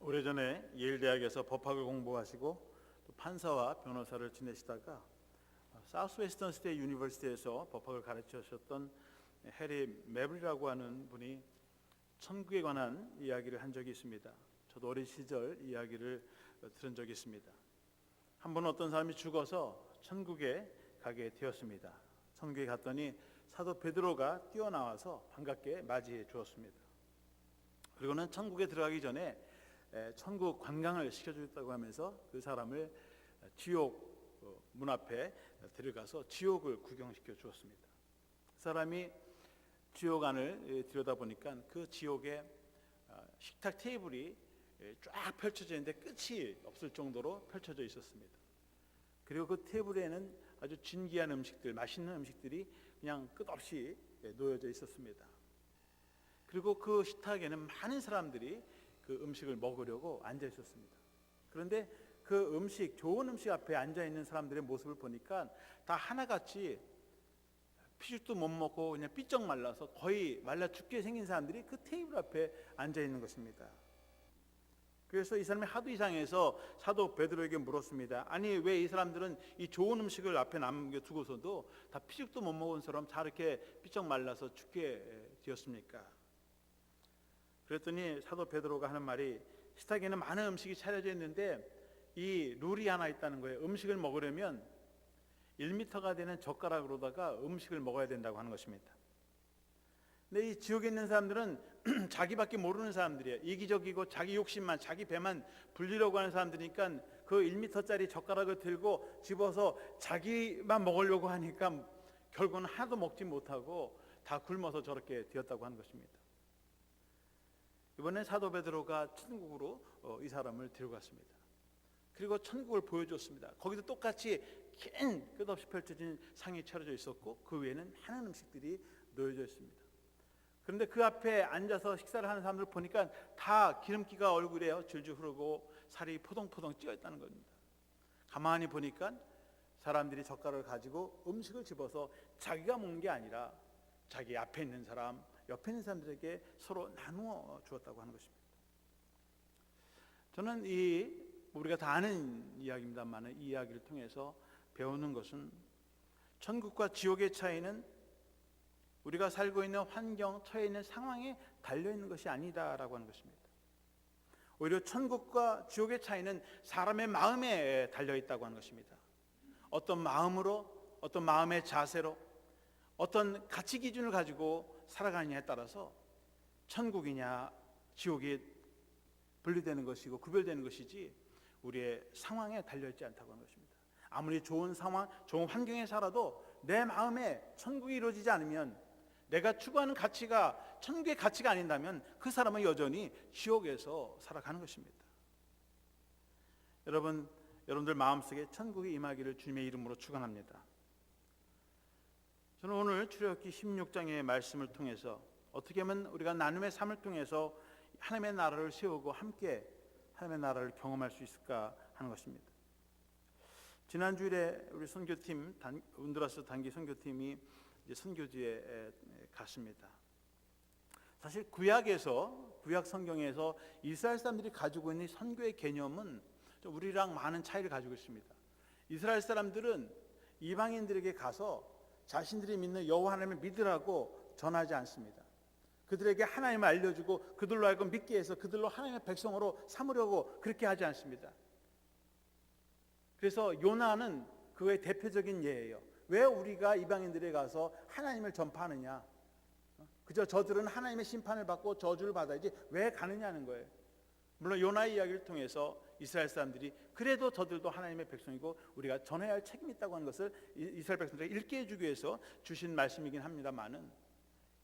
오래전에 예일대학에서 법학을 공부하시고 또 판사와 변호사를 지내시다가 사우스웨스턴 스테이트 유니버시티에서 법학을 가르치셨던 해리 매블이라고 하는 분이 천국에 관한 이야기를 한 적이 있습니다. 저도 어린 시절 이야기를 들은 적이 있습니다. 한 번 어떤 사람이 죽어서 천국에 가게 되었습니다. 천국에 갔더니 사도 베드로가 뛰어나와서 반갑게 맞이해 주었습니다. 그리고는 천국에 들어가기 전에 천국 관광을 시켜주겠다고 하면서 그 사람을 지옥 문 앞에 데려가서 지옥을 구경시켜 주었습니다. 그 사람이 지옥 안을 들여다보니까 그 지옥에 식탁 테이블이 쫙 펼쳐져 있는데 끝이 없을 정도로 펼쳐져 있었습니다. 그리고 그 테이블에는 아주 진귀한 음식들, 맛있는 음식들이 그냥 끝없이 놓여져 있었습니다. 그리고 그 식탁에는 많은 사람들이 그 음식을 먹으려고 앉아 있었습니다. 그런데 그 음식, 좋은 음식 앞에 앉아 있는 사람들의 모습을 보니까 다 하나같이 피죽도 못 먹고 그냥 삐쩍 말라서 거의 말라 죽게 생긴 사람들이 그 테이블 앞에 앉아 있는 것입니다. 그래서 이 사람이 하도 이상해서 사도 베드로에게 물었습니다. 아니, 왜 이 사람들은 이 좋은 음식을 앞에 남겨두고서도 다 피죽도 못 먹은 사람 다 이렇게 삐쩍 말라서 죽게 되었습니까? 그랬더니 사도 베드로가 하는 말이, 식탁에는 많은 음식이 차려져 있는데 이 룰이 하나 있다는 거예요. 음식을 먹으려면 1m가 되는 젓가락으로다가 음식을 먹어야 된다고 하는 것입니다. 근데 이 지옥에 있는 사람들은 자기밖에 모르는 사람들이에요. 이기적이고 자기 욕심만, 자기 배만 불리려고 하는 사람들이니까 그 1m짜리 젓가락을 들고 집어서 자기만 먹으려고 하니까 결국은 하나도 먹지 못하고 다 굶어서 저렇게 되었다고 하는 것입니다. 이번에 사도 베드로가 천국으로 이 사람을 데려갔습니다. 그리고 천국을 보여줬습니다. 거기도 똑같이 긴 끝없이 펼쳐진 상이 차려져 있었고 그 위에는 많은 음식들이 놓여져 있습니다. 그런데 그 앞에 앉아서 식사를 하는 사람들 보니까 다 기름기가 얼굴에 줄줄 흐르고 살이 포동포동 찌어 있다는 겁니다. 가만히 보니까 사람들이 젓가락을 가지고 음식을 집어서 자기가 먹는 게 아니라 자기 앞에 있는 사람, 옆에 있는 사람들에게 서로 나누어 주었다고 하는 것입니다. 저는 우리가 다 아는 이야기입니다만 이 이야기를 통해서 배우는 것은 천국과 지옥의 차이는 우리가 살고 있는 환경, 처해 있는 상황에 달려있는 것이 아니다라고 하는 것입니다. 오히려 천국과 지옥의 차이는 사람의 마음에 달려있다고 하는 것입니다. 어떤 마음으로, 어떤 마음의 자세로, 어떤 가치 기준을 가지고 살아가느냐에 따라서 천국이냐 지옥이 분리되는 것이고 구별되는 것이지 우리의 상황에 달려있지 않다고 하는 것입니다. 아무리 좋은 상황, 좋은 환경에 살아도 내 마음에 천국이 이루어지지 않으면, 내가 추구하는 가치가 천국의 가치가 아닌다면 그 사람은 여전히 지옥에서 살아가는 것입니다. 여러분들 마음속에 천국이 임하기를 주님의 이름으로 축원합니다. 저는 오늘 출애굽기 16장의 말씀을 통해서 어떻게 하면 우리가 나눔의 삶을 통해서 하나님의 나라를 세우고 함께 하나님의 나라를 경험할 수 있을까 하는 것입니다. 지난 주일에 우리 선교팀, 온두라스 단기 선교팀이 이제 선교지에 갔습니다. 사실 구약 성경에서 이스라엘 사람들이 가지고 있는 선교의 개념은 우리랑 많은 차이를 가지고 있습니다. 이스라엘 사람들은 이방인들에게 가서 자신들이 믿는 여호와 하나님을 믿으라고 전하지 않습니다. 그들에게 하나님을 알려주고 그들로 하여금 믿게 해서 그들로 하나님의 백성으로 삼으려고 그렇게 하지 않습니다. 그래서 요나는 그의 대표적인 예예요. 왜 우리가 이방인들에 가서 하나님을 전파하느냐? 그저 저들은 하나님의 심판을 받고 저주를 받아야지 왜 가느냐는 거예요. 물론 요나의 이야기를 통해서 이스라엘 사람들이 그래도 저들도 하나님의 백성이고 우리가 전해야 할 책임이 있다고 하는 것을 이스라엘 백성들에게 읽게 해주기 위해서 주신 말씀이긴 합니다만은,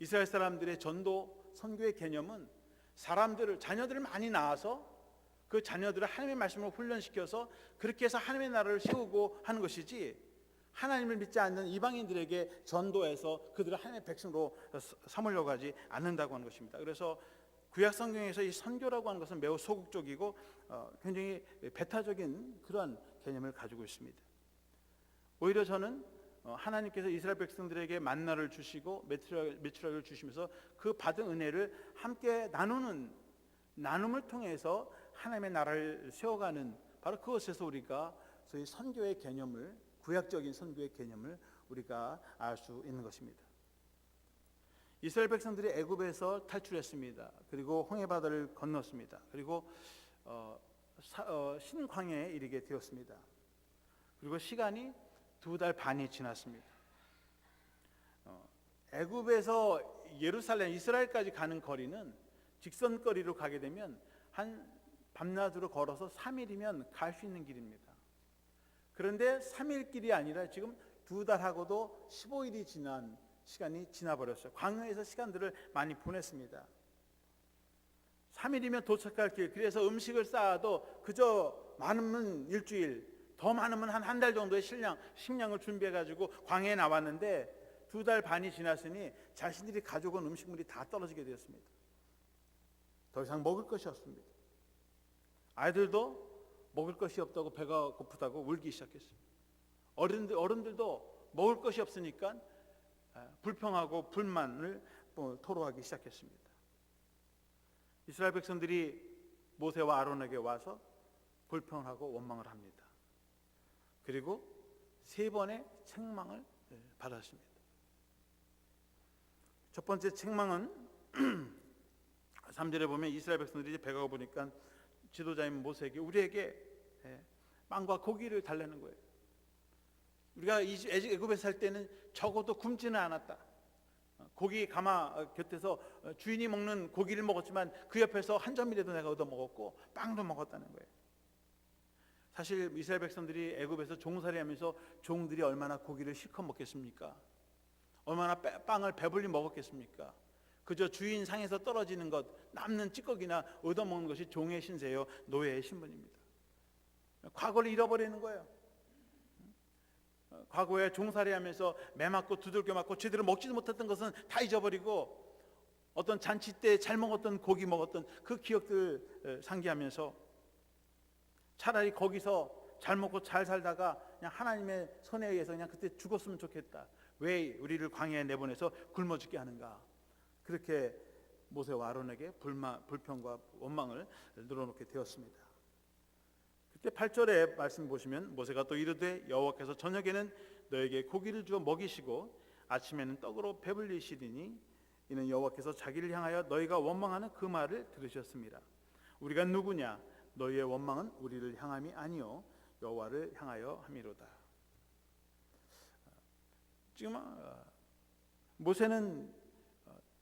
이스라엘 사람들의 전도 선교의 개념은 자녀들을 많이 낳아서 그 자녀들을 하나님의 말씀으로 훈련시켜서 그렇게 해서 하나님의 나라를 세우고 하는 것이지, 하나님을 믿지 않는 이방인들에게 전도해서 그들을 하나님의 백성으로 삼으려고 하지 않는다고 하는 것입니다. 그래서 구약 성경에서 이 선교라고 하는 것은 매우 소극적이고 굉장히 배타적인 그런 개념을 가지고 있습니다. 오히려 저는 하나님께서 이스라엘 백성들에게 만나를 주시고 메추라기를 주시면서 그 받은 은혜를 함께 나눔을 통해서 하나님의 나라를 세워가는 바로 그것에서 우리가 소위 선교의 개념을, 구약적인 선교의 개념을 우리가 알 수 있는 것입니다. 이스라엘 백성들이 애굽에서 탈출했습니다. 그리고 홍해바다를 건넜습니다. 그리고 신광야에 이르게 되었습니다. 그리고 시간이 2달 반이 지났습니다. 애굽에서 예루살렘, 이스라엘까지 가는 거리는 직선거리로 가게 되면 한 밤낮으로 걸어서 3일이면 갈 수 있는 길입니다. 그런데 3일 길이 아니라 지금 2달하고도 15일이 지난 시간이 지나버렸어요. 광야에서 시간들을 많이 보냈습니다. 3일이면 도착할 길, 그래서 음식을 쌓아도 그저 많으면 일주일, 더 많으면 한 달 정도의 식량을 준비해가지고 광야에 나왔는데 2달 반이 지났으니 자신들이 가져온 음식물이 다 떨어지게 되었습니다. 더 이상 먹을 것이 없습니다. 아이들도 먹을 것이 없다고 배가 고프다고 울기 시작했습니다. 어른들도 먹을 것이 없으니까 불평하고 불만을 토로하기 시작했습니다. 이스라엘 백성들이 모세와 아론에게 와서 불평하고 원망을 합니다. 그리고 3번의 책망을 받았습니다. 첫 번째 책망은 3절에 보면 이스라엘 백성들이 배가 고프니까 지도자인 모세에게 우리에게 빵과 고기를 달라는 거예요. 우리가 애굽에 살 때는 적어도 굶지는 않았다. 고기 가마 곁에서 주인이 먹는 고기를 먹었지만 그 옆에서 한 점이라도 내가 얻어 먹었고 빵도 먹었다는 거예요. 사실 이스라엘 백성들이 애굽에서 종살이하면서 종들이 얼마나 고기를 실컷 먹겠습니까? 얼마나 빵을 배불리 먹었겠습니까? 그저 주인 상에서 떨어지는 것, 남는 찌꺼기나 얻어먹는 것이 종의 신세요, 노예의 신분입니다. 과거를 잃어버리는 거예요. 과거에 종살이하면서 매 맞고 두들겨 맞고 제대로 먹지도 못했던 것은 다 잊어버리고 어떤 잔치 때 잘 먹었던 고기 먹었던 그 기억들 상기하면서 차라리 거기서 잘 먹고 잘 살다가 그냥 하나님의 손에 의해서 그냥 그때 죽었으면 좋겠다. 왜 우리를 광야에 내보내서 굶어 죽게 하는가? 그렇게 모세와 아론에게 불평과 원망을 늘어놓게 되었습니다. 그때 8절의 말씀 보시면 모세가 또 이르되 여호와께서 저녁에는 너에게 고기를 주어 먹이시고 아침에는 떡으로 배불리시리니 이는 여호와께서 자기를 향하여 너희가 원망하는 그 말을 들으셨습니다. 우리가 누구냐? 너희의 원망은 우리를 향함이 아니요 여호와를 향하여 함이로다. 지금 모세는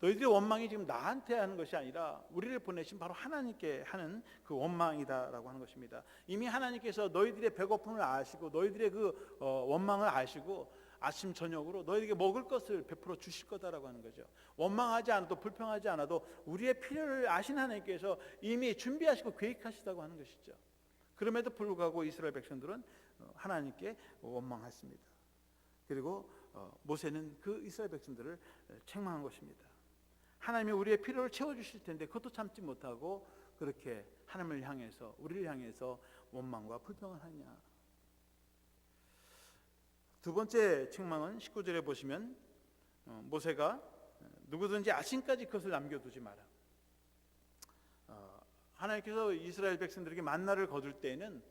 너희들의 원망이 지금 나한테 하는 것이 아니라 우리를 보내신 바로 하나님께 하는 그 원망이다라고 하는 것입니다. 이미 하나님께서 너희들의 배고픔을 아시고 너희들의 그 원망을 아시고 아침 저녁으로 너희에게 먹을 것을 베풀어 주실 거다라고 하는 거죠. 원망하지 않아도 불평하지 않아도 우리의 필요를 아신 하나님께서 이미 준비하시고 계획하시다고 하는 것이죠. 그럼에도 불구하고 이스라엘 백성들은 하나님께 원망했습니다. 그리고 모세는 그 이스라엘 백성들을 책망한 것입니다. 하나님이 우리의 필요를 채워주실 텐데 그것도 참지 못하고 그렇게 하나님을 향해서 우리를 향해서 원망과 불평을 하냐. 두 번째 책망은 19절에 보시면 모세가 누구든지 아침까지 그것을 남겨두지 마라. 하나님께서 이스라엘 백성들에게 만나를 거둘 때에는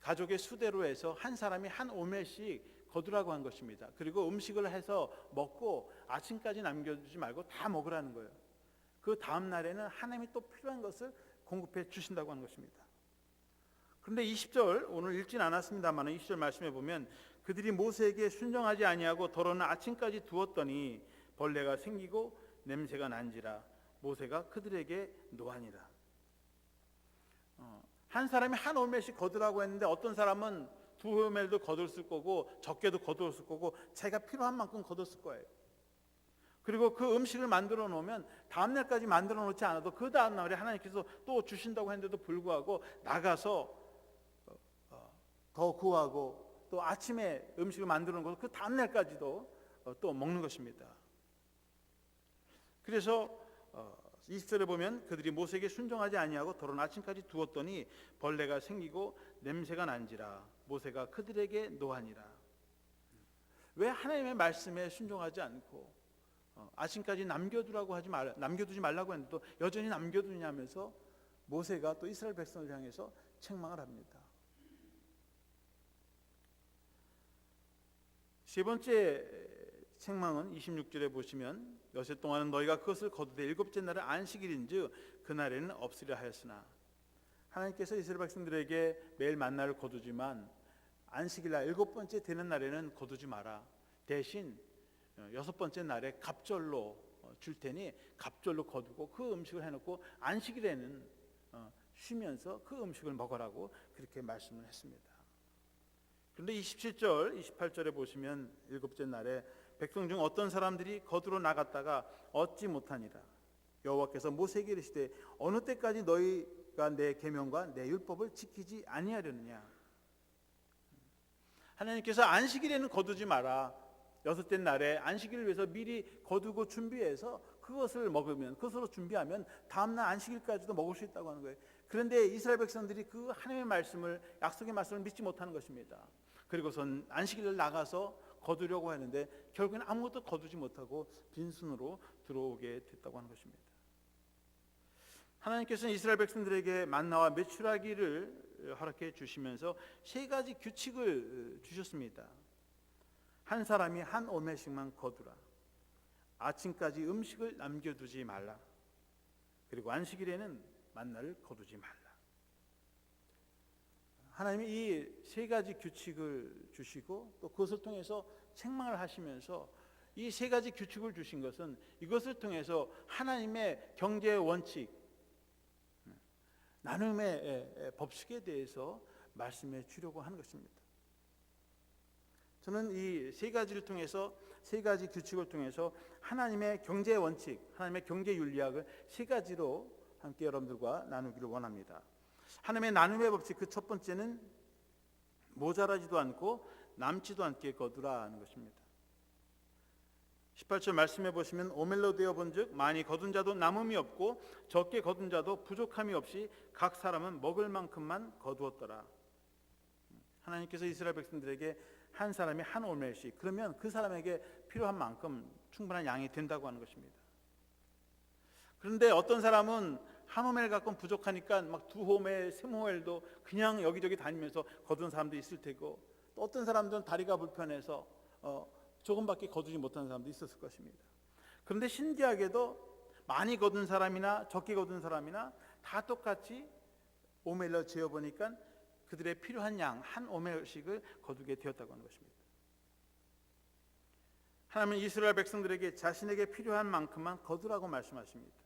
가족의 수대로 해서 한 사람이 한 오멜씩 거두라고 한 것입니다. 그리고 음식을 해서 먹고 아침까지 남겨두지 말고 다 먹으라는 거예요. 그 다음 날에는 하나님이 또 필요한 것을 공급해 주신다고 하는 것입니다. 그런데 20절 오늘 읽진 않았습니다만 20절 말씀해 보면 그들이 모세에게 순종하지 아니하고 더러는 아침까지 두었더니 벌레가 생기고 냄새가 난지라 모세가 그들에게 노하니라. 한 사람이 한 오멜씩 거두라고 했는데 어떤 사람은 두 오멜도 거뒀을 거고 적게도 거뒀을 거고 자기가 필요한 만큼 거뒀을 거예요. 그리고 그 음식을 만들어 놓으면 다음 날까지 만들어 놓지 않아도 그 다음 날에 하나님께서 또 주신다고 했는데도 불구하고 나가서 더 구하고 또 아침에 음식을 만들어 놓고 그 다음 날까지도 또 먹는 것입니다. 그래서 20절에 보면 그들이 모세에게 순종하지 아니하고 더러는 아침까지 두었더니 벌레가 생기고 냄새가 난지라 모세가 그들에게 노하니라. 왜 하나님의 말씀에 순종하지 않고 아침까지 남겨두지 말라고 했는데도 여전히 남겨두냐면서 모세가 또 이스라엘 백성을 향해서 책망을 합니다. 세 번째 책망은 26절에 보시면 여세 동안은 너희가 그것을 거두되 일곱째 날은 안식일인즉 그날에는 없으려 하였으나, 하나님께서 이스라엘 백성들에게 매일 만나를 거두지만 안식일날 일곱 번째 되는 날에는 거두지 마라. 대신 여섯 번째 날에 갑절로 줄 테니 갑절로 거두고 그 음식을 해놓고 안식일에는 쉬면서 그 음식을 먹으라고 그렇게 말씀을 했습니다. 그런데 27절, 28절에 보시면 일곱째 날에 백성 중 어떤 사람들이 거두러 나갔다가 얻지 못하니라. 여호와께서 모세에게 이르시되 어느 때까지 너희가 내 계명과 내 율법을 지키지 아니하려느냐. 하나님께서 안식일에는 거두지 마라. 여섯째 날에 안식일을 위해서 미리 거두고 준비해서 그것을 먹으면, 그것으로 준비하면 다음날 안식일까지도 먹을 수 있다고 하는 거예요. 그런데 이스라엘 백성들이 그 하나님의 말씀을, 약속의 말씀을 믿지 못하는 것입니다. 그리고선 안식일을 나가서 거두려고 하는데 결국엔 아무것도 거두지 못하고 빈손으로 들어오게 됐다고 하는 것입니다. 하나님께서는 이스라엘 백성들에게 만나와 메추라기를 허락해 주시면서 세 가지 규칙을 주셨습니다. 한 사람이 한 오멜씩만 거두라. 아침까지 음식을 남겨두지 말라. 그리고 안식일에는 만나를 거두지 말라. 하나님이 이 세 가지 규칙을 주시고 또 그것을 통해서 책망을 하시면서 이 세 가지 규칙을 주신 것은 이것을 통해서 하나님의 경제 원칙, 나눔의 법칙에 대해서 말씀해 주려고 하는 것입니다. 저는 이 세 가지를 통해서, 세 가지 규칙을 통해서 하나님의 경제 원칙, 하나님의 경제 윤리학을 세 가지로 함께 여러분들과 나누기를 원합니다. 하나님의 나눔의 법칙, 그 첫 번째는 모자라지도 않고 남지도 않게 거두라 하는 것입니다. 18절 말씀해 보시면 오멜로 되어 본즉 많이 거둔 자도 남음이 없고 적게 거둔 자도 부족함이 없이 각 사람은 먹을 만큼만 거두었더라. 하나님께서 이스라엘 백성들에게 한 사람이 한 오멜씩, 그러면 그 사람에게 필요한 만큼 충분한 양이 된다고 하는 것입니다. 그런데 어떤 사람은 한 오멜 갖고는 부족하니까 막 두 오멜, 세 오멜도 그냥 여기저기 다니면서 거둔 사람도 있을 테고, 또 어떤 사람들은 다리가 불편해서 조금밖에 거두지 못하는 사람도 있었을 것입니다. 그런데 신기하게도 많이 거둔 사람이나 적게 거둔 사람이나 다 똑같이 오멜로 재어보니까 그들의 필요한 양 한 오멜씩을 거두게 되었다고 하는 것입니다. 하나님은 이스라엘 백성들에게 자신에게 필요한 만큼만 거두라고 말씀하십니다.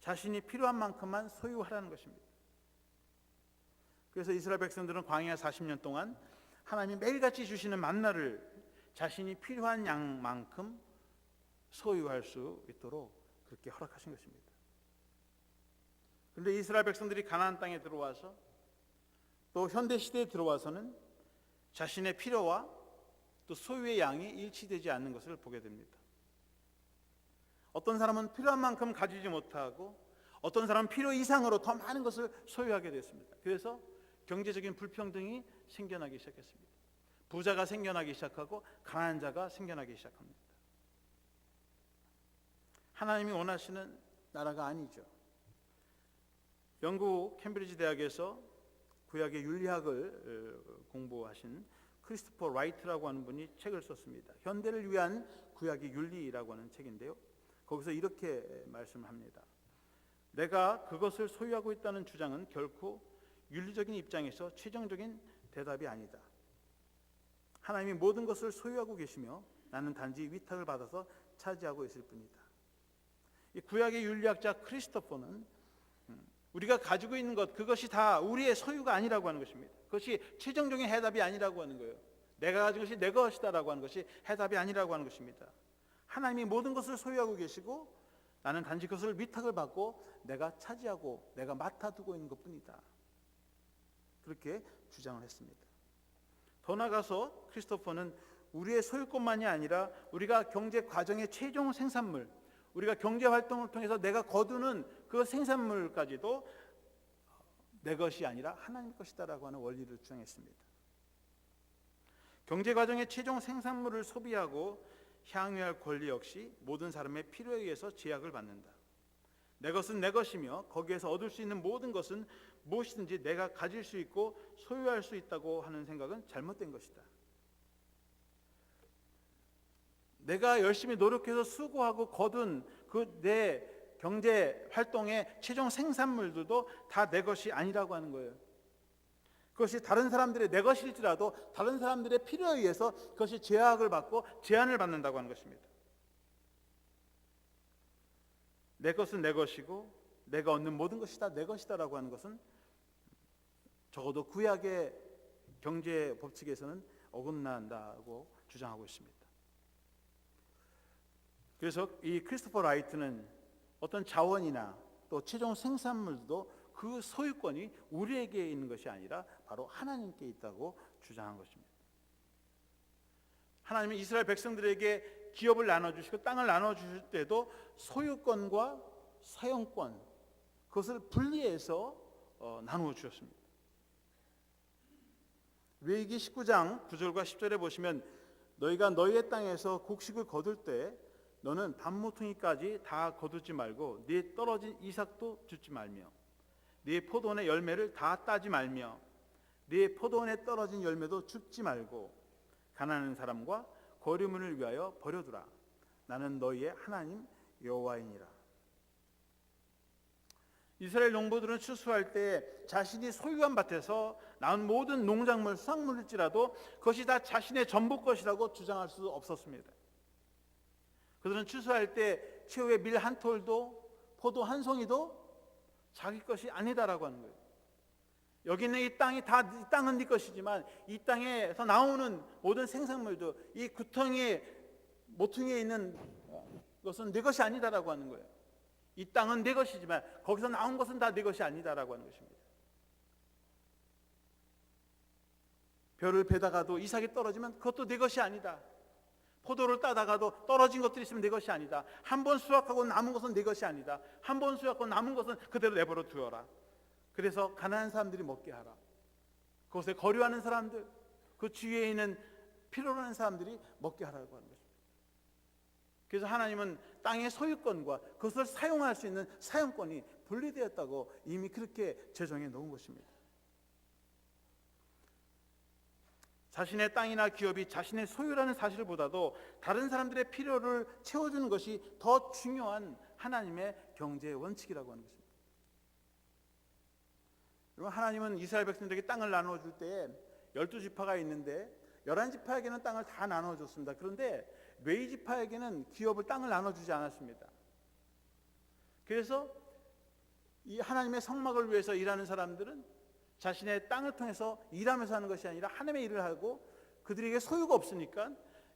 자신이 필요한 만큼만 소유하라는 것입니다. 그래서 이스라엘 백성들은 광야 40년 동안 하나님이 매일같이 주시는 만나를 자신이 필요한 양만큼 소유할 수 있도록 그렇게 허락하신 것입니다. 그런데 이스라엘 백성들이 가나안 땅에 들어와서 또 현대 시대에 들어와서는 자신의 필요와 또 소유의 양이 일치되지 않는 것을 보게 됩니다. 어떤 사람은 필요한 만큼 가지지 못하고 어떤 사람은 필요 이상으로 더 많은 것을 소유하게 됐습니다. 그래서 경제적인 불평등이 생겨나기 시작했습니다. 부자가 생겨나기 시작하고 가난한 자가 생겨나기 시작합니다. 하나님이 원하시는 나라가 아니죠. 영국 캠브리지 대학에서 구약의 윤리학을 공부하신 크리스토퍼 라이트라고 하는 분이 책을 썼습니다. 현대를 위한 구약의 윤리라고 하는 책인데요, 거기서 이렇게 말씀합니다. 내가 그것을 소유하고 있다는 주장은 결코 윤리적인 입장에서 최종적인 대답이 아니다. 하나님이 모든 것을 소유하고 계시며 나는 단지 위탁을 받아서 차지하고 있을 뿐이다. 이 구약의 윤리학자 크리스토퍼는 우리가 가지고 있는 것, 그것이 다 우리의 소유가 아니라고 하는 것입니다. 그것이 최종적인 해답이 아니라고 하는 거예요. 내가 가진 것이 내 것이다라고 하는 것이 해답이 아니라고 하는 것입니다. 하나님이 모든 것을 소유하고 계시고 나는 단지 그것을 위탁을 받고 내가 차지하고 내가 맡아두고 있는 것뿐이다. 그렇게 주장을 했습니다. 더 나아가서 크리스토퍼는 우리의 소유권만이 아니라 우리가 경제 과정의 최종 생산물, 우리가 경제 활동을 통해서 내가 거두는 그 생산물까지도 내 것이 아니라 하나님 것이다라고 하는 원리를 주장했습니다. 경제 과정의 최종 생산물을 소비하고 향유할 권리 역시 모든 사람의 필요에 의해서 제약을 받는다. 내 것은 내 것이며 거기에서 얻을 수 있는 모든 것은 무엇이든지 내가 가질 수 있고 소유할 수 있다고 하는 생각은 잘못된 것이다. 내가 열심히 노력해서 수고하고 거둔 그 내 경제 활동의 최종 생산물들도 다 내 것이 아니라고 하는 거예요. 그것이 다른 사람들의 내 것일지라도 다른 사람들의 필요에 의해서 그것이 제약을 받고 제한을 받는다고 하는 것입니다. 내 것은 내 것이고 내가 얻는 모든 것이 다 내 것이다라고 하는 것은 적어도 구약의 경제 법칙에서는 어긋난다고 주장하고 있습니다. 그래서 이 크리스토퍼 라이트는 어떤 자원이나 또 최종 생산물도 그 소유권이 우리에게 있는 것이 아니라 바로 하나님께 있다고 주장한 것입니다. 하나님은 이스라엘 백성들에게 기업을 나눠주시고 땅을 나눠주실 때도 소유권과 사용권 그것을 분리해서 나누어 주셨습니다. 레위기 19장 9절과 10절에 보시면 너희가 너희의 땅에서 곡식을 거둘 때 너는 반모퉁이까지 다 거두지 말고 네 떨어진 이삭도 줍지 말며 네 포도원의 열매를 다 따지 말며 네 포도원에 떨어진 열매도 줍지 말고 가난한 사람과 거류민을 위하여 버려두라. 나는 너희의 하나님 여호와이니라. 이스라엘 농부들은 추수할 때 자신이 소유한 밭에서 나온 모든 농작물, 수확물일지라도 그것이 다 자신의 전부 것이라고 주장할 수 없었습니다. 그들은 추수할 때 최후의 밀 한 톨도 포도 한 송이도 자기 것이 아니다라고 하는 거예요. 여기 있는 이 땅이 다 이 땅은 네 것이지만 이 땅에서 나오는 모든 생산물도 이 구덩이에 모퉁이에 있는 것은 네 것이 아니다라고 하는 거예요. 이 땅은 네 것이지만 거기서 나온 것은 다 네 것이 아니다라고 하는 것입니다. 벼를 베다가도 이삭이 떨어지면 그것도 네 것이 아니다. 포도를 따다가도 떨어진 것들이 있으면 내 것이 아니다. 한 번 수확하고 남은 것은 내 것이 아니다. 한 번 수확하고 남은 것은 그대로 내버려 두어라. 그래서 가난한 사람들이 먹게 하라. 그것에 거류하는 사람들, 그 주위에 있는 필요로 하는 사람들이 먹게 하라고 하는 것입니다. 그래서 하나님은 땅의 소유권과 그것을 사용할 수 있는 사용권이 분리되었다고 이미 그렇게 제정해 놓은 것입니다. 자신의 땅이나 기업이 자신의 소유라는 사실보다도 다른 사람들의 필요를 채워주는 것이 더 중요한 하나님의 경제 원칙이라고 하는 것입니다. 그리고 하나님은 이스라엘 백성들에게 땅을 나눠줄 때 12지파가 있는데 11지파에게는 땅을 다 나눠줬습니다. 그런데 레위지파에게는 기업을 땅을 나눠주지 않았습니다. 그래서 이 하나님의 성막을 위해서 일하는 사람들은 자신의 땅을 통해서 일하면서 하는 것이 아니라 하나님의 일을 하고 그들에게 소유가 없으니까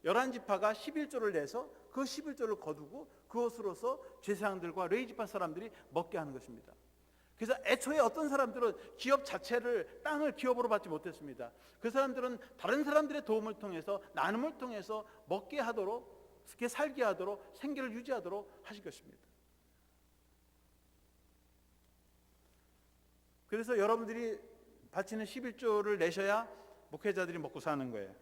11지파가 11조를 내서 그 11조를 거두고 그것으로서 제사장들과 레위지파 사람들이 먹게 하는 것입니다. 그래서 애초에 어떤 사람들은 기업 자체를 땅을 기업으로 받지 못했습니다. 그 사람들은 다른 사람들의 도움을 통해서 나눔을 통해서 먹게 하도록 그렇게 살게 하도록 생계를 유지하도록 하실 것입니다. 그래서 여러분들이 바치는 11조를 내셔야 목회자들이 먹고 사는 거예요.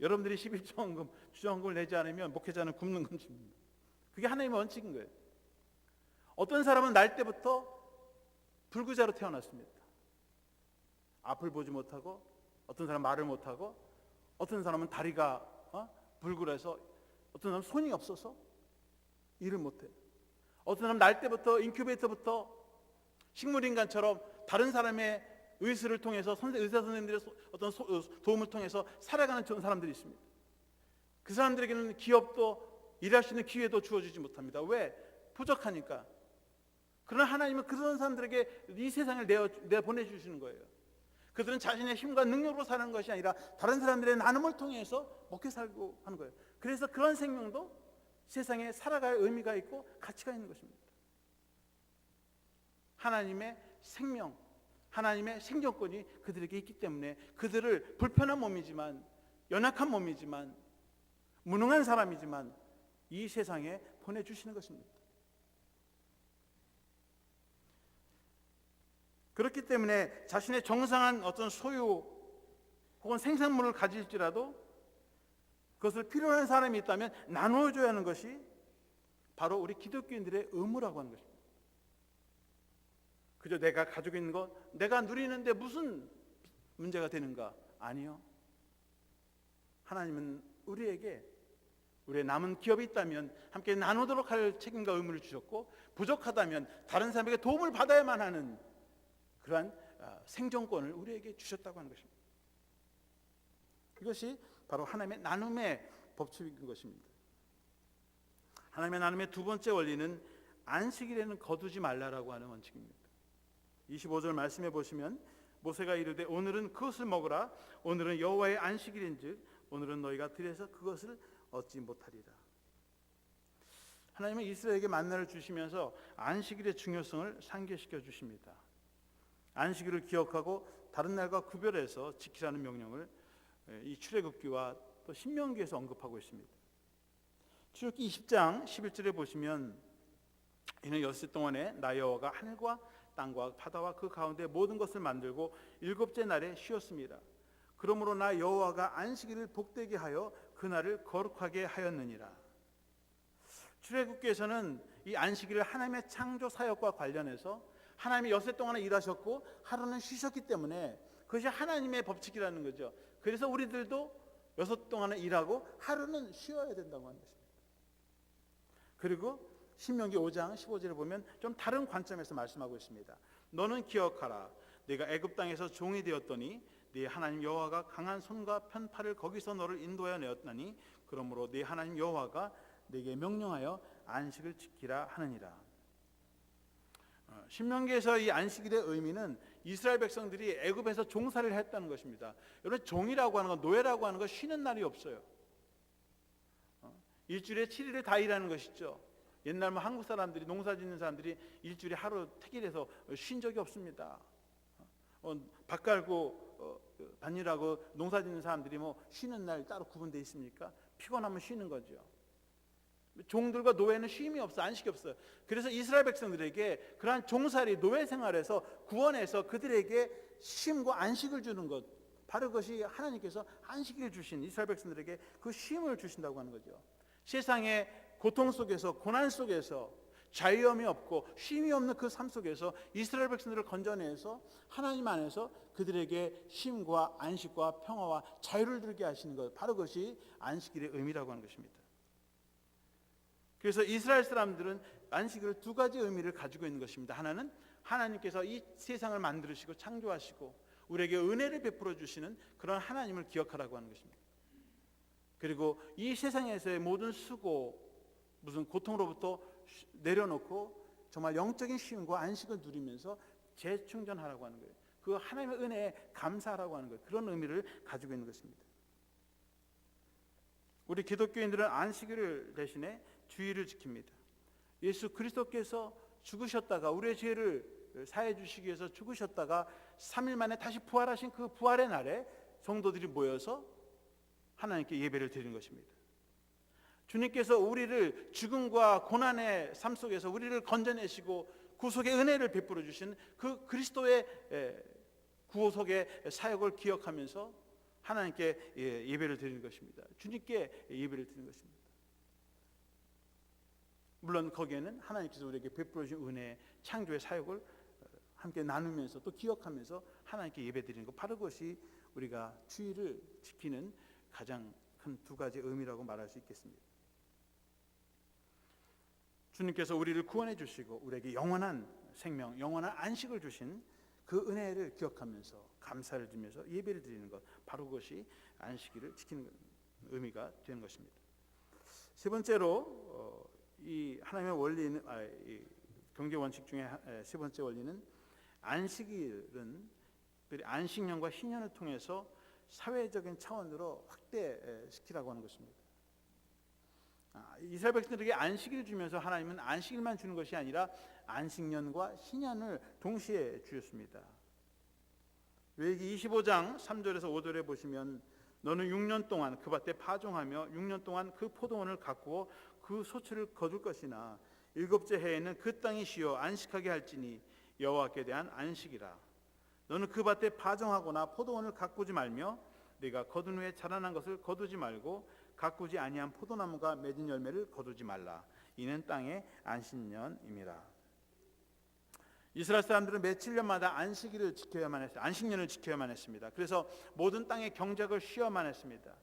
여러분들이 11조 헌금, 주정헌금을 내지 않으면 목회자는 굶는 것입니다. 그게 하나님의 원칙인 거예요. 어떤 사람은 날 때부터 불구자로 태어났습니다. 앞을 보지 못하고, 어떤 사람은 말을 못하고, 어떤 사람은 다리가 불구라서, 어떤 사람은 손이 없어서 일을 못해. 어떤 사람은 날 때부터 인큐베이터부터 식물인간처럼 다른 사람의 의술을 통해서 의사 선생님들의 어떤 도움을 통해서 살아가는 사람들이 있습니다. 그 사람들에게는 기업도 일할 수 있는 기회도 주어지지 못합니다. 왜? 부족하니까. 그러나 하나님은 그런 사람들에게 이 세상을 내보내주시는 거예요. 그들은 자신의 힘과 능력으로 사는 것이 아니라 다른 사람들의 나눔을 통해서 먹게 살고 하는 거예요. 그래서 그런 생명도 세상에 살아갈 의미가 있고 가치가 있는 것입니다. 하나님의 생명, 하나님의 생존권이 그들에게 있기 때문에 그들을 불편한 몸이지만, 연약한 몸이지만, 무능한 사람이지만 이 세상에 보내주시는 것입니다. 그렇기 때문에 자신의 정상한 어떤 소유 혹은 생산물을 가질지라도 그것을 필요로 하는 사람이 있다면 나누어줘야 하는 것이 바로 우리 기독교인들의 의무라고 하는 것입니다. 그저 내가 가지고 있는 것, 내가 누리는데 무슨 문제가 되는가? 아니요. 하나님은 우리에게 우리의 남은 기업이 있다면 함께 나누도록 할 책임과 의무를 주셨고, 부족하다면 다른 사람에게 도움을 받아야만 하는 그러한 생존권을 우리에게 주셨다고 하는 것입니다. 이것이 바로 하나님의 나눔의 법칙인 것입니다. 하나님의 나눔의 두 번째 원리는 안식일에는 거두지 말라라고 하는 원칙입니다. 25절 말씀해 보시면, 모세가 이르되 오늘은 그것을 먹으라. 오늘은 여호와의 안식일인즉 오늘은 너희가 들에서 그것을 얻지 못하리라. 하나님은 이스라엘에게 만나를 주시면서 안식일의 중요성을 상기시켜 주십니다. 안식일을 기억하고 다른 날과 구별해서 지키라는 명령을 이 출애굽기와 또 신명기에서 언급하고 있습니다. 출애굽기 20장 11절에 보시면, 이는 엿새 동안에 나 여호와가 하늘과 땅과 바다와 그 가운데 모든 것을 만들고 일곱째 날에 쉬었습니다. 그러므로 나 여호와가 안식일을 복되게 하여 그날을 거룩하게 하였느니라. 출애굽기에서는 이 안식일을 하나님의 창조 사역과 관련해서 하나님이 엿새 동안에 일하셨고 하루는 쉬셨기 때문에 그것이 하나님의 법칙이라는 거죠. 그래서 우리들도 엿새 동안에 일하고 하루는 쉬어야 된다고 하는 것입니다. 그리고 신명기 5장 15절에 보면 좀 다른 관점에서 말씀하고 있습니다. 너는 기억하라. 네가 애굽 땅에서 종이 되었더니 네 하나님 여호와가 강한 손과 편팔을 거기서 너를 인도하여 내었나니 그러므로 네 하나님 여호와가 네게 명령하여 안식을 지키라 하느니라. 신명기에서 이 안식일의 의미는 이스라엘 백성들이 애굽에서 종살이를 했다는 것입니다. 여러분, 종이라고 하는 건, 노예라고 하는 건 쉬는 날이 없어요. 일주일에 7일을 다 일하는 것이죠. 옛날 한국 사람들이, 농사 짓는 사람들이 일주일에 하루 택일해서 쉰 적이 없습니다. 밭 갈고 밭일하고 농사 짓는 사람들이 쉬는 날 따로 구분되어 있습니까? 피곤하면 쉬는 거죠. 종들과 노예는 쉼이 없어, 안식이 없어요. 그래서 이스라엘 백성들에게 그러한 종살이, 노예 생활에서 구원해서 그들에게 쉼과 안식을 주는 것, 바로 그것이 하나님께서 안식을 주신 이스라엘 백성들에게 그 쉼을 주신다고 하는 거죠. 세상의 고통 속에서, 고난 속에서 자유함이 없고 쉼이 없는 그 삶 속에서 이스라엘 백성들을 건져내서 하나님 안에서 그들에게 쉼과 안식과 평화와 자유를 누리게 하시는 것, 바로 그것이 안식일의 의미라고 하는 것입니다. 그래서 이스라엘 사람들은 안식일을 두 가지 의미를 가지고 있는 것입니다. 하나는 하나님께서 이 세상을 만드시고 창조하시고 우리에게 은혜를 베풀어 주시는 그런 하나님을 기억하라고 하는 것입니다. 그리고 이 세상에서의 모든 수고, 무슨 고통으로부터 내려놓고 정말 영적인 쉼과 안식을 누리면서 재충전하라고 하는 거예요. 그 하나님의 은혜에 감사하라고 하는 거예요. 그런 의미를 가지고 있는 것입니다. 우리 기독교인들은 안식일을 대신에 주일을 지킵니다. 예수 그리스도께서 죽으셨다가 우리의 죄를 사해 주시기 위해서 죽으셨다가 3일 만에 다시 부활하신 그 부활의 날에 성도들이 모여서 하나님께 예배를 드리는 것입니다. 주님께서 우리를 죽음과 고난의 삶 속에서 우리를 건져내시고 구속의 은혜를 베풀어 주신 그 그리스도의 구속의 사역을 기억하면서 하나님께 예배를 드리는 것입니다. 주님께 예배를 드리는 것입니다. 물론 거기에는 하나님께서 우리에게 베풀어 주신 은혜, 창조의 사역을 함께 나누면서 또 기억하면서 하나님께 예배드리는 것, 바로 그것이 우리가 주일을 지키는 가장 큰 두 가지 의미라고 말할 수 있겠습니다. 주님께서 우리를 구원해 주시고 우리에게 영원한 생명, 영원한 안식을 주신 그 은혜를 기억하면서 감사를 드리면서 예배를 드리는 것, 바로 그것이 안식일을 지키는 의미가 되는 것입니다. 세 번째로 이 하나님의 원리는, 이 경제 원칙 중에 세 번째 원리는 안식일은 특별히 안식년과 희년을 통해서 사회적인 차원으로 확대시키라고 하는 것입니다. 이스라엘 백성들에게 안식일을 주면서 하나님은 안식일만 주는 것이 아니라 안식년과 희년을 동시에 주셨습니다. 레위기 25장 3절에서 5절에 보시면, 너는 6년 동안 그 밭에 파종하며 6년 동안 그 포도원을 가꾸어 그 소출을 거둘 것이나 일곱째 해에는 그 땅이 쉬어 안식하게 할지니 여호와께 대한 안식이라. 너는 그 밭에 파종하거나 포도원을 가꾸지 말며 네가 거둔 후에 자라난 것을 거두지 말고 가꾸지 아니한 포도나무가 맺은 열매를 거두지 말라. 이는 땅의 안식년임이라. 이스라엘 사람들은 매 7년마다 안식일을 지켜야만 했어요. 안식년을 지켜야만 했습니다. 그래서 모든 땅의 경작을 쉬어야만 했습니다.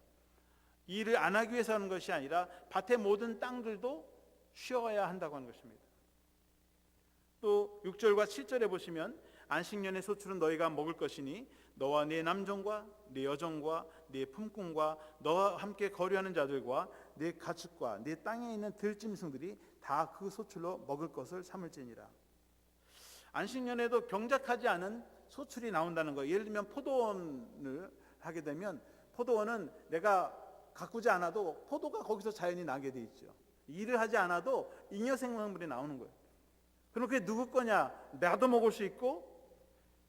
일을 안 하기 위해서 하는 것이 아니라 밭의 모든 땅들도 쉬어야 한다고 하는 것입니다. 또 6절과 7절에 보시면 안식년의 소출은 너희가 먹을 것이니 너와 네 남종과 네 여종과 네 품꾼과 너와 함께 거류하는 자들과 네 가축과 네 땅에 있는 들짐승들이 다 그 소출로 먹을 것을 삼을지니라. 안식년에도 경작하지 않은 소출이 나온다는 거예요. 예를 들면 포도원을 하게 되면 포도원은 내가 가꾸지 않아도 포도가 거기서 자연히 나게 돼 있죠. 일을 하지 않아도 잉여 생명물이 나오는 거예요. 그럼 그게 누구 거냐? 나도 먹을 수 있고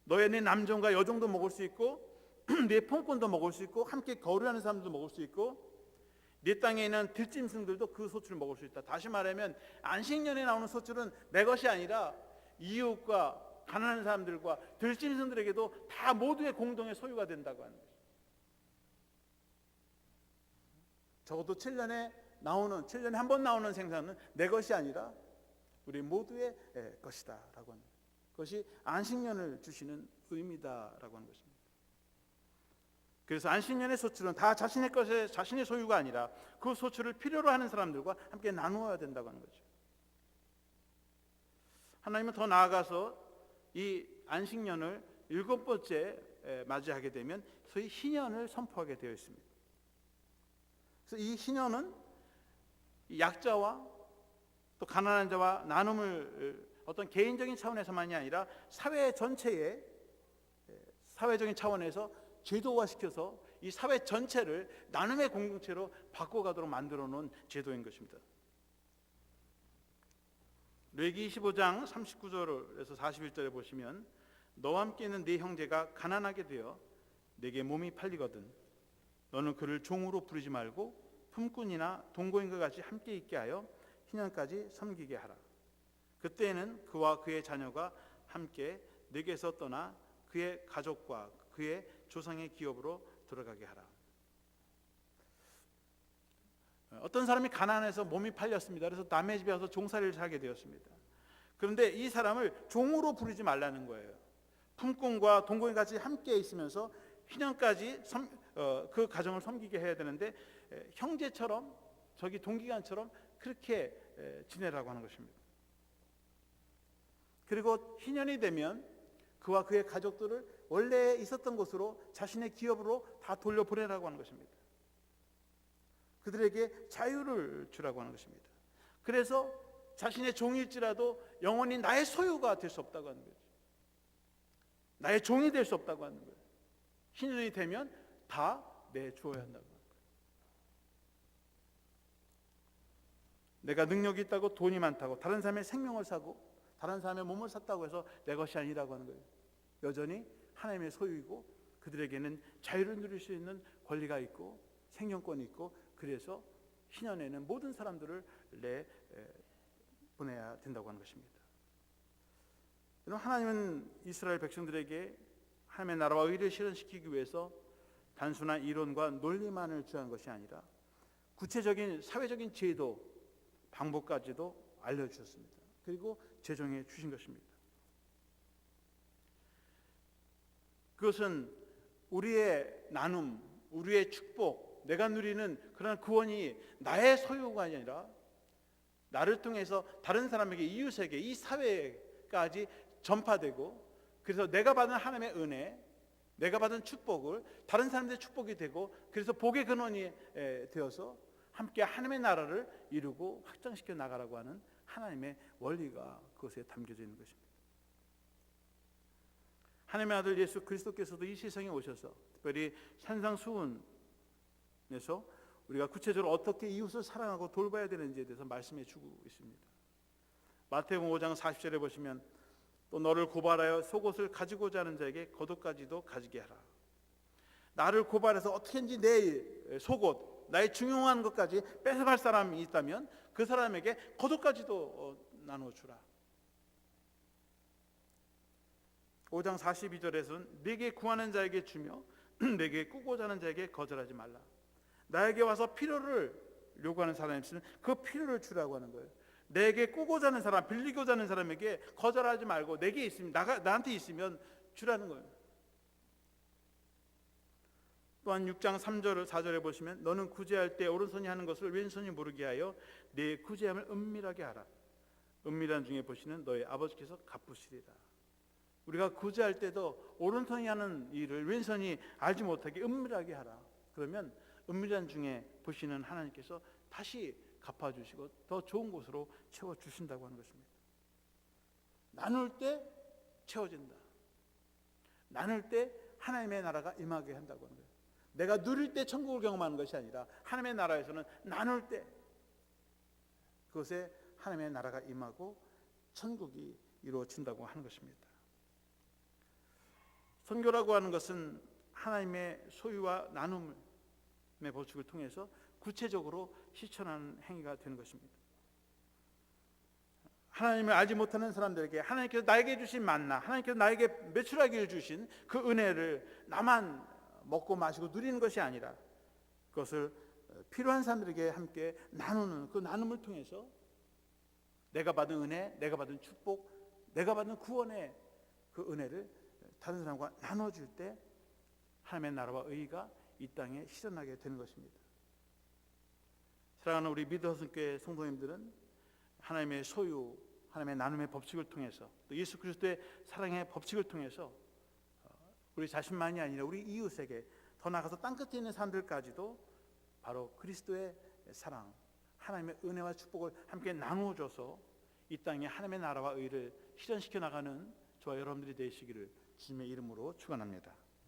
너의 네 남종과 여종도 먹을 수 있고 네 품꾼도 먹을 수 있고 함께 거류하는 사람도 먹을 수 있고 네 땅에 있는 들짐승들도 그 소출을 먹을 수 있다. 다시 말하면 안식년에 나오는 소출은 내 것이 아니라 이웃과 가난한 사람들과 들짐승들에게도 다 모두의 공동의 소유가 된다고 하는 거죠. 적어도 7년에 한 번 나오는 생산은 내 것이 아니라 우리 모두의 것이다 라고 하는 것이 안식년을 주시는 의미다라고 하는 것입니다. 그래서 안식년의 소출은 다 자신의 것에 자신의 소유가 아니라 그 소출을 필요로 하는 사람들과 함께 나누어야 된다고 하는 거죠. 하나님은 더 나아가서 이 안식년을 7번째 맞이하게 되면 소위 희년을 선포하게 되어 있습니다. 그래서 이 희년은 약자와 또 가난한 자와 나눔을 어떤 개인적인 차원에서만이 아니라 사회 전체의 사회적인 차원에서 제도화시켜서 이 사회 전체를 나눔의 공동체로 바꿔가도록 만들어 놓은 제도인 것입니다. 레위기 25장 39절에서 41절에 보시면 너와 함께 있는 네 형제가 가난하게 되어 내게 몸이 팔리거든 너는 그를 종으로 부르지 말고 품꾼이나 동거인과 같이 함께 있게 하여 희년까지 섬기게 하라. 그때에는 그와 그의 자녀가 함께 네게서 떠나 그의 가족과 그의 조상의 기업으로 들어가게 하라. 어떤 사람이 가난해서 몸이 팔렸습니다. 그래서 남의 집에 와서 종살이를 하게 되었습니다. 그런데 이 사람을 종으로 부르지 말라는 거예요. 품꾼과 동거인 같이 함께 있으면서 희년까지 그 가정을 섬기게 해야 되는데 형제처럼 저기 동기간처럼 그렇게 지내라고 하는 것입니다. 그리고 희년이 되면 그와 그의 가족들을 원래 있었던 곳으로 자신의 기업으로 다 돌려보내라고 하는 것입니다. 그들에게 자유를 주라고 하는 것입니다. 그래서 자신의 종일지라도 영원히 나의 소유가 될 수 없다고 하는 거죠. 나의 종이 될 수 없다고 하는 거예요. 희년이 되면 다 내주어야 한다고 하는 거예요. 내가 능력이 있다고 돈이 많다고 다른 사람의 생명을 사고 다른 사람의 몸을 샀다고 해서 내 것이 아니라고 하는 거예요. 여전히 하나님의 소유이고 그들에게는 자유를 누릴 수 있는 권리가 있고 생명권이 있고 그래서 희년에는 모든 사람들을 보내야 된다고 하는 것입니다. 하나님은 이스라엘 백성들에게 하나님의 나라와 의를 실현시키기 위해서 단순한 이론과 논리만을 주한 것이 아니라 구체적인 사회적인 제도, 방법까지도 알려주셨습니다. 그리고 제정해 주신 것입니다. 그것은 우리의 나눔, 우리의 축복, 내가 누리는 그런 구원이 나의 소유가 아니라 나를 통해서 다른 사람에게, 이웃에게, 이 사회까지 전파되고 그래서 내가 받은 하나님의 은혜, 내가 받은 축복을 다른 사람들의 축복이 되고 그래서 복의 근원이 되어서 함께 하나님의 나라를 이루고 확장시켜 나가라고 하는 하나님의 원리가 그것에 담겨져 있는 것입니다. 하나님의 아들 예수 그리스도께서도 이 세상에 오셔서 특별히 산상수훈에서 우리가 구체적으로 어떻게 이웃을 사랑하고 돌봐야 되는지에 대해서 말씀해 주고 있습니다. 마태복음 5장 40절에 보시면 또 너를 고발하여 속옷을 가지고자 하는 자에게 겉옷까지도 가지게 하라. 나를 고발해서 어떻게든지 내 속옷, 나의 중요한 것까지 뺏어갈 사람이 있다면 그 사람에게 겉옷까지도 나눠주라. 5장 42절에서는 내게 구하는 자에게 주며 내게 꾸고자 하는 자에게 거절하지 말라. 나에게 와서 필요를 요구하는 사람이 있으면 그 필요를 주라고 하는 거예요. 내게 꾸고자 하는 사람, 빌리고자 하는 사람에게 거절하지 말고 내게 있으면 나한테 있으면 주라는 거예요. 또한 6장 3절 4절에 보시면 너는 구제할 때 오른손이 하는 것을 왼손이 모르게 하여 내 구제함을 은밀하게 하라. 은밀한 중에 보시는 너의 아버지께서 갚으시리라. 우리가 구제할 때도 오른손이 하는 일을 왼손이 알지 못하게 은밀하게 하라. 그러면 은밀한 중에 보시는 하나님께서 다시 갚아주시고 더 좋은 곳으로 채워주신다고 하는 것입니다. 나눌 때 채워진다. 나눌 때 하나님의 나라가 임하게 한다고 하는 거예요. 내가 누릴 때 천국을 경험하는 것이 아니라 하나님의 나라에서는 나눌 때 그것에 하나님의 나라가 임하고 천국이 이루어진다고 하는 것입니다. 선교라고 하는 것은 하나님의 소유와 나눔의 법칙을 통해서 구체적으로 실천하는 행위가 되는 것입니다. 하나님을 알지 못하는 사람들에게 하나님께서 나에게 주신 만나, 하나님께서 나에게 메추라기를 주신 그 은혜를 나만 먹고 마시고 누리는 것이 아니라 그것을 필요한 사람들에게 함께 나누는 그 나눔을 통해서 내가 받은 은혜, 내가 받은 축복, 내가 받은 구원의 그 은혜를 다른 사람과 나눠줄 때 하나님의 나라와 의의가 이 땅에 실현하게 되는 것입니다. 사랑하는 우리 미드허슨교회 성도님들은 하나님의 소유, 하나님의 나눔의 법칙을 통해서 또 예수 그리스도의 사랑의 법칙을 통해서 우리 자신만이 아니라 우리 이웃에게 더 나아가서 땅끝에 있는 사람들까지도 바로 그리스도의 사랑, 하나님의 은혜와 축복을 함께 나누어줘서 이 땅에 하나님의 나라와 의를 실현시켜 나가는 저와 여러분들이 되시기를 주님의 이름으로 축원합니다.